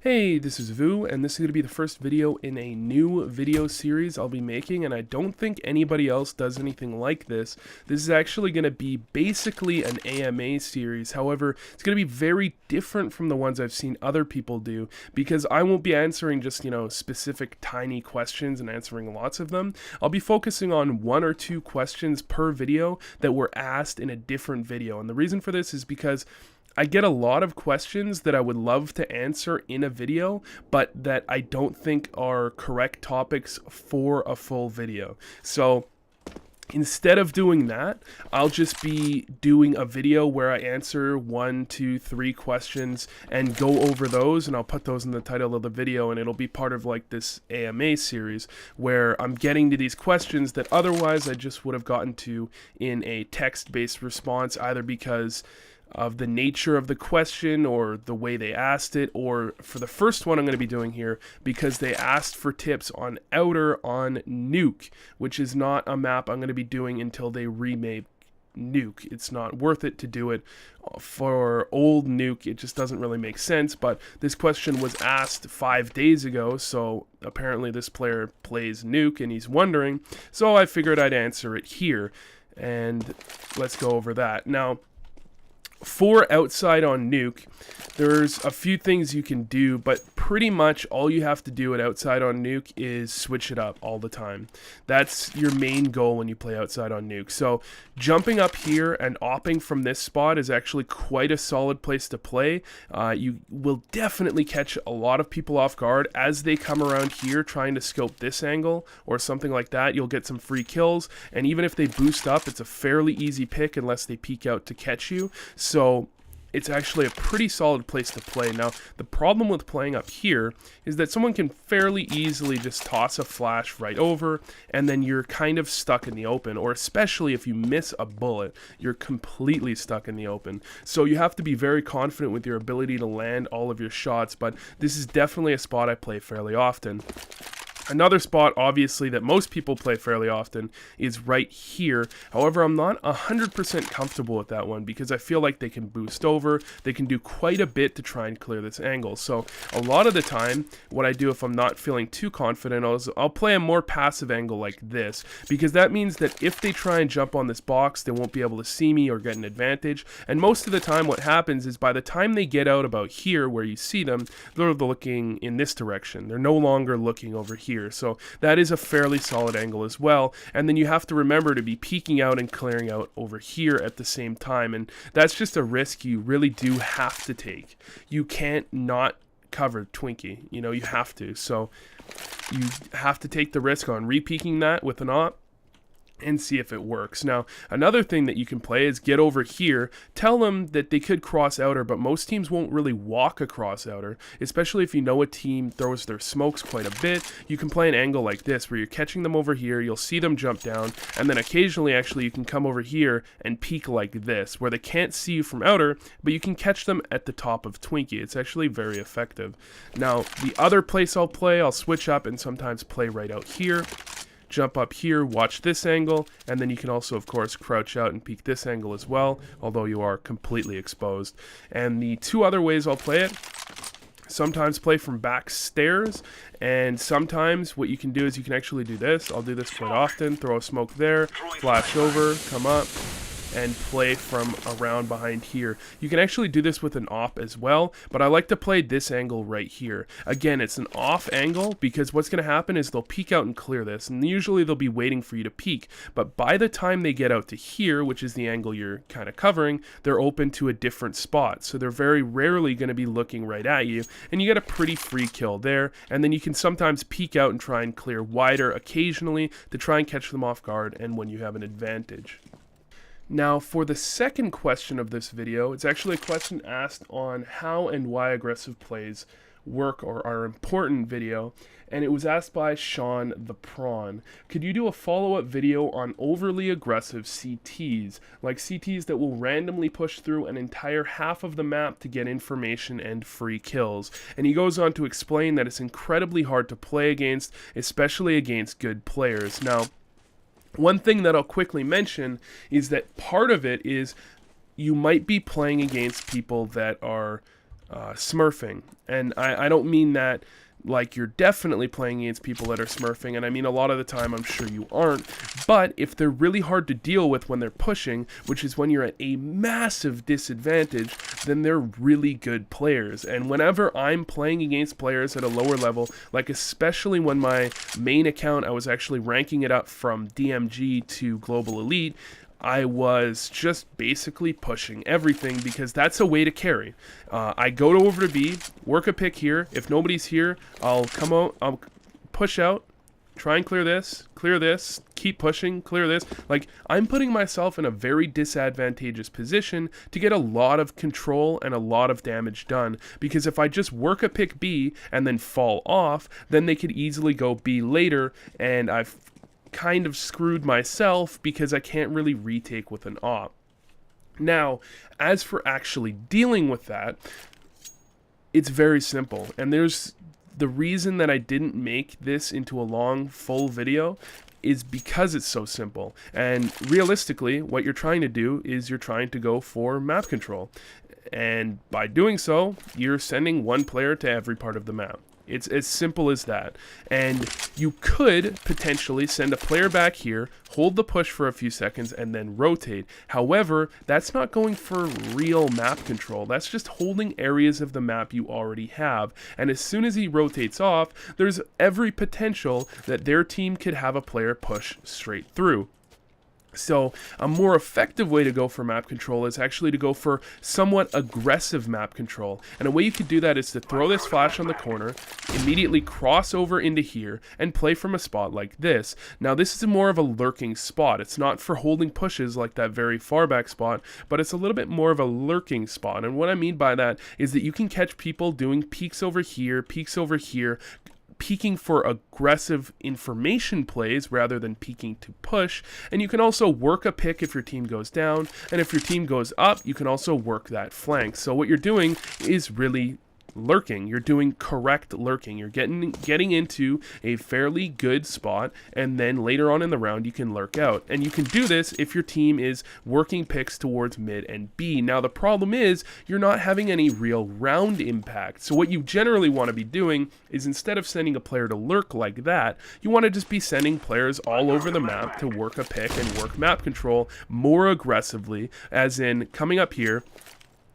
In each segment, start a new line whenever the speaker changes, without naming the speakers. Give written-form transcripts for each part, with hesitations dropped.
Hey, this is Vu, and this is going to be the first video in a new video series I'll be making, and I don't think anybody else does anything like this. This is actually going to be basically an AMA series. However, it's going to be very different from the ones I've seen other people do, because I won't be answering just, specific tiny questions and answering lots of them. I'll be focusing on one or two questions per video that were asked in a different video, and the reason for this is because I get a lot of questions that I would love to answer in a video, but that I don't think are correct topics for a full video. So instead of doing that, I'll just be doing a video where I answer 1, 2, 3 questions and go over those, and I'll put those in the title of the video, and it'll be part of like this AMA series where I'm getting to these questions that otherwise I just would have gotten to in a text-based response, either because of the nature of the question or the way they asked it, or for the first one I'm going to be doing here, because they asked for tips on Outer on Nuke, which is not a map I'm going to be doing until they remake Nuke. It's not worth it to do it for old Nuke. It just doesn't really make sense. But this question was asked 5 days ago, so apparently this player plays Nuke and he's wondering, so I figured I'd answer it here, and let's go over that. Now, for outside on Nuke, there's a few things you can do, but pretty much all you have to do at outside on Nuke is switch it up all the time. That's your main goal when you play outside on Nuke. So jumping up here and opping from this spot is actually quite a solid place to play. You will definitely catch a lot of people off guard as they come around here trying to scope this angle or something like that. You'll get some free kills, and even if they boost up, it's a fairly easy pick unless they peek out to catch you. So it's actually a pretty solid place to play. Now, the problem with playing up here is that someone can fairly easily just toss a flash right over, and then you're kind of stuck in the open, or especially if you miss a bullet, you're completely stuck in the open. So you have to be very confident with your ability to land all of your shots, but this is definitely a spot I play fairly often. Another spot, obviously, that most people play fairly often is right here. However, I'm not 100% comfortable with that one because I feel like they can boost over. They can do quite a bit to try and clear this angle. So a lot of the time, what I do if I'm not feeling too confident is I'll play a more passive angle like this, because that means that if they try and jump on this box, they won't be able to see me or get an advantage. And most of the time what happens is by the time they get out about here where you see them, they're looking in this direction. They're no longer looking over here. So that is a fairly solid angle as well, and then you have to remember to be peeking out and clearing out over here at the same time, and that's just a risk you really do have to take. You can't not cover Twinkie, you have to. So you have to take the risk on re-peeking that with an op and see if it works. Now, another thing that you can play is get over here, tell them that they could cross outer, but most teams won't really walk across outer, especially if you know a team throws their smokes quite a bit. You can play an angle like this where you're catching them over here, you'll see them jump down, and then occasionally actually you can come over here and peek like this, where they can't see you from outer, but you can catch them at the top of Twinkie. It's actually very effective. Now, the other place I'll switch up and sometimes play right out here. Jump up here, watch this angle, and then you can also, of course, crouch out and peek this angle as well, although you are completely exposed. And the two other ways I'll play it, sometimes play from back stairs, and sometimes what you can do is you can actually do this. I'll do this quite often, throw a smoke there, flash over, come up, and play from around behind here. You can actually do this with an op as well, but I like to play this angle right here. Again, it's an off angle because what's going to happen is they'll peek out and clear this, and usually they'll be waiting for you to peek, but by the time they get out to here, which is the angle you're kind of covering, they're open to a different spot, so they're very rarely going to be looking right at you, and you get a pretty free kill there, and then you can sometimes peek out and try and clear wider occasionally to try and catch them off guard and when you have an advantage. Now, for the second question of this video, it's actually a question asked on how and why aggressive plays work or are important video, and it was asked by Sean the Prawn. Could you do a follow-up video on overly aggressive CTs, like CTs that will randomly push through an entire half of the map to get information and free kills? And he goes on to explain that it's incredibly hard to play against, especially against good players. Now, one thing that I'll quickly mention is that part of it is you might be playing against people that are smurfing. And I don't mean that like you're definitely playing against people that are smurfing, and I mean a lot of the time I'm sure you aren't, but if they're really hard to deal with when they're pushing, which is when you're at a massive disadvantage, then they're really good players. And whenever I'm playing against players at a lower level, like especially when my main account I was actually ranking it up from DMG to Global Elite, I was just basically pushing everything because that's a way to carry. I go over to B, work a pick here. If nobody's here, I'll come out, I'll push out, try and clear this, keep pushing, clear this. Like, I'm putting myself in a very disadvantageous position to get a lot of control and a lot of damage done. Because if I just work a pick B and then fall off, then they could easily go B later, and I've kind of screwed myself because I can't really retake with an op. Now, as for actually dealing with that, it's very simple. And there's the reason that I didn't make this into a long, full video is because it's so simple. And realistically, what you're trying to do is you're trying to go for map control. And by doing so, you're sending one player to every part of the map. It's as simple as that. And you could potentially send a player back here, hold the push for a few seconds, and then rotate. However, that's not going for real map control. That's just holding areas of the map you already have. And as soon as he rotates off, there's every potential that their team could have a player push straight through. So a more effective way to go for map control is actually to go for somewhat aggressive map control. And a way you could do that is to throw this flash on the corner, immediately cross over into here, and play from a spot like this. Now this is more of a lurking spot. It's not for holding pushes like that very far back spot, but it's a little bit more of a lurking spot. And what I mean by that is that you can catch people doing peeks over here, peeking for aggressive information plays rather than peeking to push. And you can also work a pick if your team goes down, and if your team goes up, you can also work that flank. So what you're doing is really lurking. You're doing correct lurking. You're getting into a fairly good spot, and then later on in the round you can lurk out. And you can do this if your team is working picks towards mid and B. Now the problem is you're not having any real round impact. So what you generally want to be doing is, instead of sending a player to lurk like that, you want to just be sending players all over the map to work a pick and work map control more aggressively, as in coming up here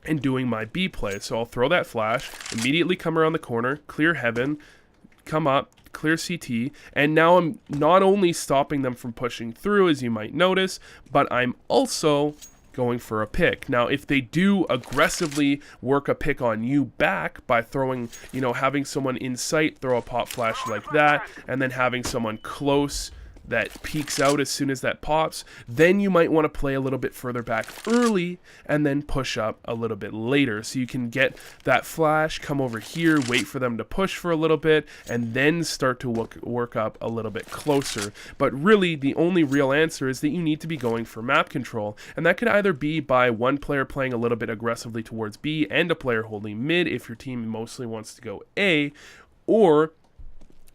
and doing my B play. So I'll throw that flash, immediately come around the corner, clear heaven, come up, clear CT, and now I'm not only stopping them from pushing through, as you might notice, but I'm also going for a pick. Now, if they do aggressively work a pick on you back by throwing, having someone in sight throw a pop flash like that, and then having someone close that peeks out as soon as that pops, then you might want to play a little bit further back early and then push up a little bit later. So you can get that flash, come over here, wait for them to push for a little bit, and then start to work up a little bit closer. But really, the only real answer is that you need to be going for map control. And that could either be by one player playing a little bit aggressively towards B and a player holding mid if your team mostly wants to go A, or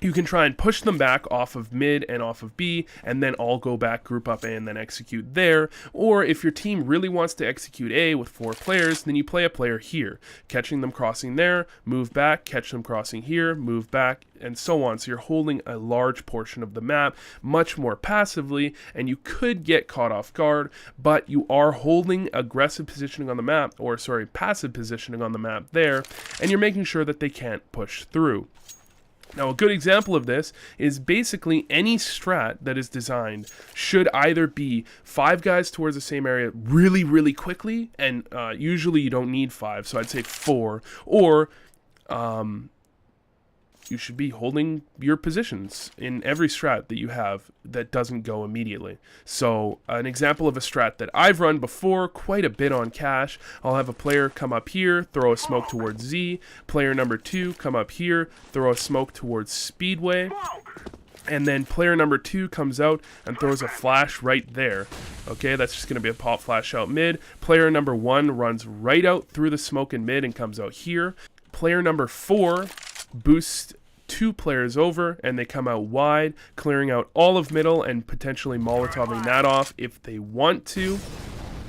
you can try and push them back off of mid and off of B, and then all go back, group up A, and then execute there. Or if your team really wants to execute A with 4 players, then you play a player here, catching them crossing there, move back, catch them crossing here, move back, and so on. So you're holding a large portion of the map much more passively, and you could get caught off guard, but you are holding aggressive positioning on the map, or sorry, passive positioning on the map there, and you're making sure that they can't push through. Now, a good example of this is basically any strat that is designed should either be 5 guys towards the same area really, really quickly, and usually you don't need 5, so I'd say 4, or you should be holding your positions in every strat that you have that doesn't go immediately. So an example of a strat that I've run before quite a bit on Cash, I'll have a player come up here, throw a smoke towards Z, player number 2 come up here, throw a smoke towards Speedway, and then player number 2 comes out and throws a flash right there. Okay, that's just going to be a pop flash out mid. Player number 1 runs right out through the smoke in mid and comes out here. Player number 4 boosts 2 players over, and they come out wide, clearing out all of middle and potentially Molotoving that off if they want to.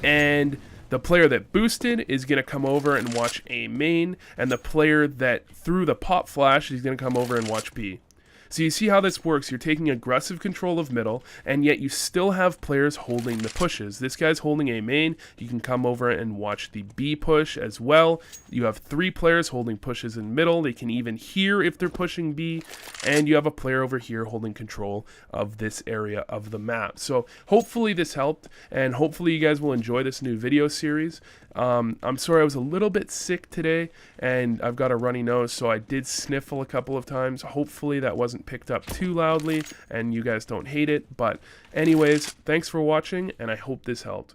And The player that boosted is going to come over and watch A main, and the player that threw the pop flash is going to come over and watch B. So you see how this works. You're taking aggressive control of middle, and yet you still have players holding the pushes. This guy's holding A main. You can come over and watch the B push as well. You have 3 players holding pushes in middle. They can even hear if they're pushing B, and you have a player over here holding control of this area of the map. So hopefully this helped, and hopefully you guys will enjoy this new video series. I'm sorry I was a little bit sick today, and I've got a runny nose, so I did sniffle a couple of times. Hopefully that wasn't picked up too loudly, and you guys don't hate it. But anyways, thanks for watching, and I hope this helped.